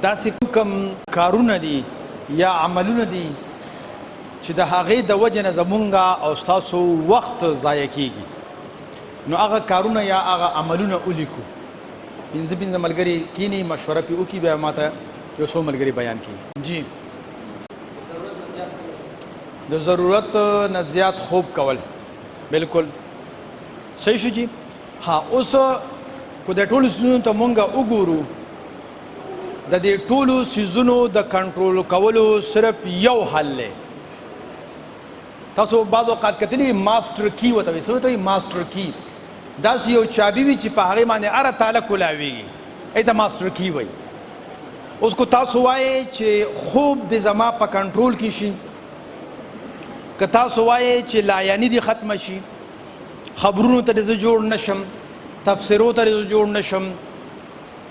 داسې کوم کارونه دي یا عملونه دي چې د هغې د وجې نه زمونږ او ستاسو وخت ضایع کیږي، نو هغه کارونه یا هغه عملونه ولیکو. پنځه ملګري کینی مشوره پې وکړي، بیا ما ته یو څو ملګري بیان کړي. جی، د ضرورت نه زیات خوب کول، بالکل صحیح شو. جی ها، اوس کو د ټولو څیزونو ته مونږ وګورو، د دې ټولو څیزونو د کنټرول کولو صرف یو حل دی. تاسو بعض اوقات کتلی ماسټر کی ورته وایي. څه ورته وایي؟ ماسټر کی. داسې یو چابي وي چې په هغې باندې هره تاله کولاویږي، ای ته ماسټر کی وایي. اوس کو تاسو وایئ چې خوب دې زما په کنټرول کې شي، که تاسو وایئ چې لایاني دې ختمه شي، خبرونو ته دې زه جوړ نشم، تفسیرو ته دې زه جوړ نشم،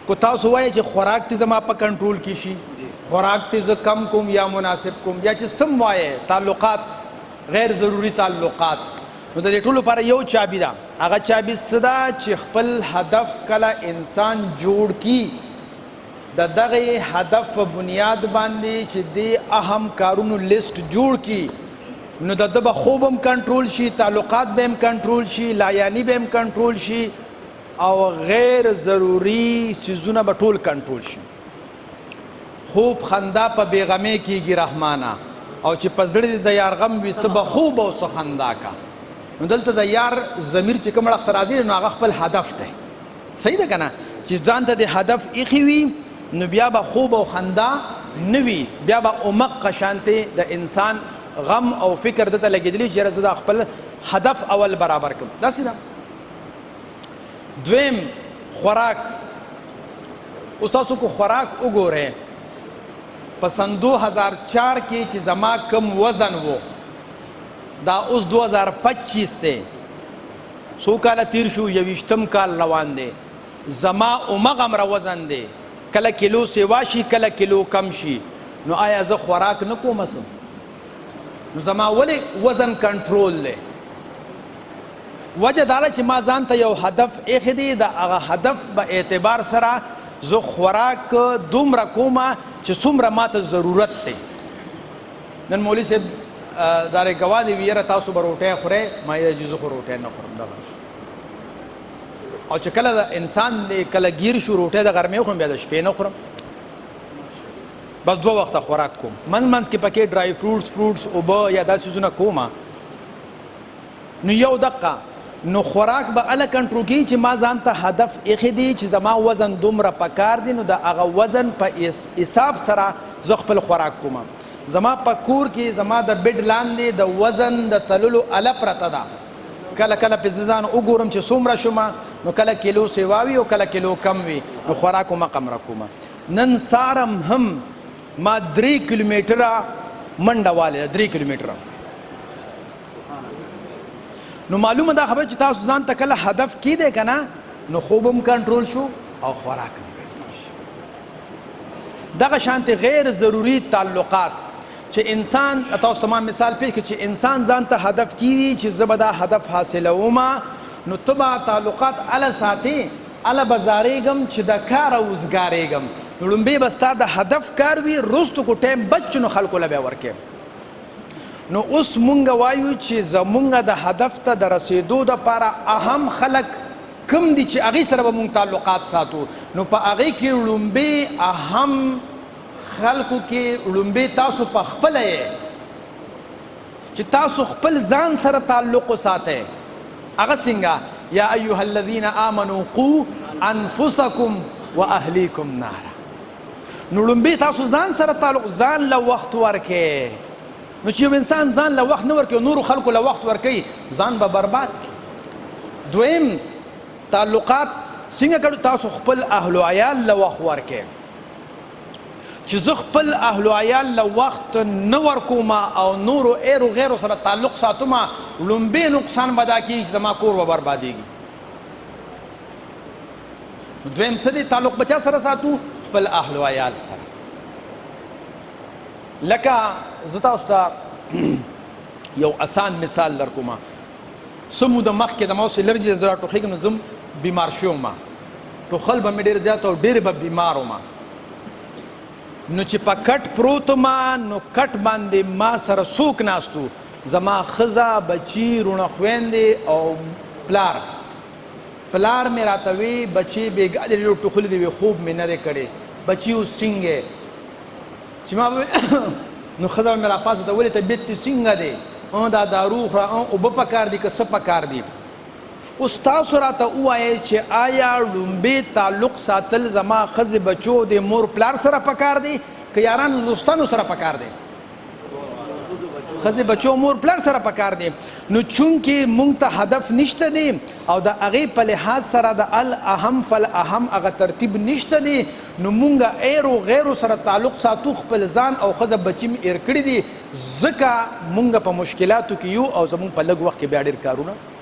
کو تاسو وایئ چې خوراک دې زما په کنټرول کې شي، خوراک دې زه کم کوم یا مناسب کوم، یا چې سم وایئ تعلقات، غیر ضروري تعلقات، نو د دې ټولو لپاره یو چابي ده. هغه چابي څه ده چې خپل هدف کله انسان جوړ کی، د دغه هدف په بنیاد باندې چې دې اهم کارونو لیست جوړ کی، نو د ده به خوب هم کنټرول شي، تعلقات به هم کنټرول شي، لایاني به هم کنټرول شي، او غیر ضروري څیزونه به ټول کنټرول شي. خوب خندا په بېغمۍ کېږي رحمانه، او چې په زړه دې د یار غم وي څه به خوب او څه خندا کا. نو دلته د یار ضمیر چې کوم اړخ ته راځي، نو هغه خپل هدف دی. صحیح ده که نه؟ چې ځان ته د هدف ایښي وي، نو بیا به خوب او خندا نه وي، بیا به عمق شانتې د انسان غم او فکر دته لګېدلی چې یاره زه دا خپل هدف اول برابر کړم. داسې ده. دویم، خوراک. اوس تاسو کو خوراک وګورئ، په سن 2004 کې چې زما کم وزن و، دا اوس 2025 دی، څو کاله تیر شو، 21م کال روان دی، زما همغمره وزن دی، کله کیلو سیوا شي کله کیلو کم شي. نو آیا زه خوراک نه کوم؟ نو زما ولې وزن کنټرول دی؟ وجه دا ده چې ما ځان ته یو هدف ایښی دی، د هغه هدف په اعتبار سره زه خوراک دومره کومه چې څومره ماته ضرورت دی. نن مولوي صاحب دارې ګواه دی، وي یاره تاسو به روټۍ خورئ، ما یې زه خو روټۍ نه خورم دغه. او چې کله د انسان دی کله ګیر شو روټۍ د غرمې خورم، بیا د شپې نه خورم، بس 2 وخته خوراک کوم. منځ کې پکې ډرای فروټس اوبه یا دا څیزونه کومه. نو یو دقه، نو خوراک به هله کنټرول کېږي چې ما ځان ته هدف ایښی دی چې زما وزن دومره پکار دی، نو د هغه وزن په حساب سره زه خپل خوراک کوم. زما په کور کې زما د بیډ لاندې د وزن د تللو اله پرته ده، کله کله پې زه ځان وګورم چې څومره شومه، نو کله کیلو سیوا وي او کله کیلو کم وي، نو خوراک همقمره کومه. نن سارم هم ما 3 کیلومیټره منډه والی ده، 3 کیلومیټره. نو معلومه دا خبره چې تاسو ځان ته کله هدف کیدی که نه، نو خوب هم کنټرول شو او خوراک هم کنټرول شو. دغه شانتې غیر ضروري تعلقات چې انسان، تاسو ته ما مثال پیش کړ، چې انسان ځان ته هدف کیدي چې زه به دا هدف حاصلومه، نو ته به تعلقات هله ساتې، هله به زارېږم چې د کاره وزګارېږم. نو لومبې به ستا د هدف کار وي، وروستو کو ټایم بچ نو خلکو له بیا ورکې. نو اوس مونږ وایو چې زمونږ د هدف ته د رسېدو دپاره اهم خلک کم دي چې هغې سره به مونږ تعلقات ساتو. نو په هغې کې لومبې اهم خلکو کې لومبې تاسو په خپله یې چې تاسو خپل ځان سره تعلق وساتئ. هغه څنګه؟ یا ایها الذین آمنوا قوا انفسکم واهلیکم نارا. نو لومبې تاسو ځان سره تعلق، ځان له وخت ورکئ. نو چې یو انسان ځان له وخت نه ورکوي، نورو خلکو له وخت ورکوي، ځان به برباد کړي. دویم، تعلقات څنګه کړو؟ تاسو خپل اهل و عیال له وخت ورکئ. چې زه خپل اهل و عیال له وخت نه ورکوم او نورو ایرو غیرو سره تعلق ساتوم، لومبې نقصان به دا کېږي چې زما کور به بربادېږي. دویم څه دی؟ تعلق به چا سره ساتو؟ خپل اهل و عیال سره. لکه زه تاسو ته یو اسان مثال در کوم. څه موده مخکې د ما اوس الرجي زه راټوخېږم، نو زه بیمار شوم، ټوخل به مې ډېر زیات او ډېر به بیمار وم. نو چې په کټ پروت ما نو کټ باندې ما سره څوک ناستو زما ښځه بچي رونه خویندې او پلار مې راته وی بچي بېګا دې ډېر ټوخلي دي وی خوب مې نه دی کړی بچي اوس څنګه چې ما نو ښځه مې راپاسه ته ولې طبیعت دې څنګه دی دا دارو خوره اوبه پکار دي که څه پکار دي اوس تاسو راته ووایئ چې آیا لومبې تعلق ساتل زما ښځې بچو د مور پلار سره پکار دی که یارانو دوستانو سره پکار دی ښځې بچو مور پلار سره پکار دی نو چونکې مونږ ته هدف نشته دی او د هغې په لحاظ سره د الاهم فالاهم هغه ترتیب نشته دی نو مونږ ایرو غیرو سره تعلق ساتو خپل ځان او ښځه بچي مې ایر کړي دي ځکه مونږ په مشکلاتو کې یو او زمونږ په لږ وخت کې بیا ډېر کارونه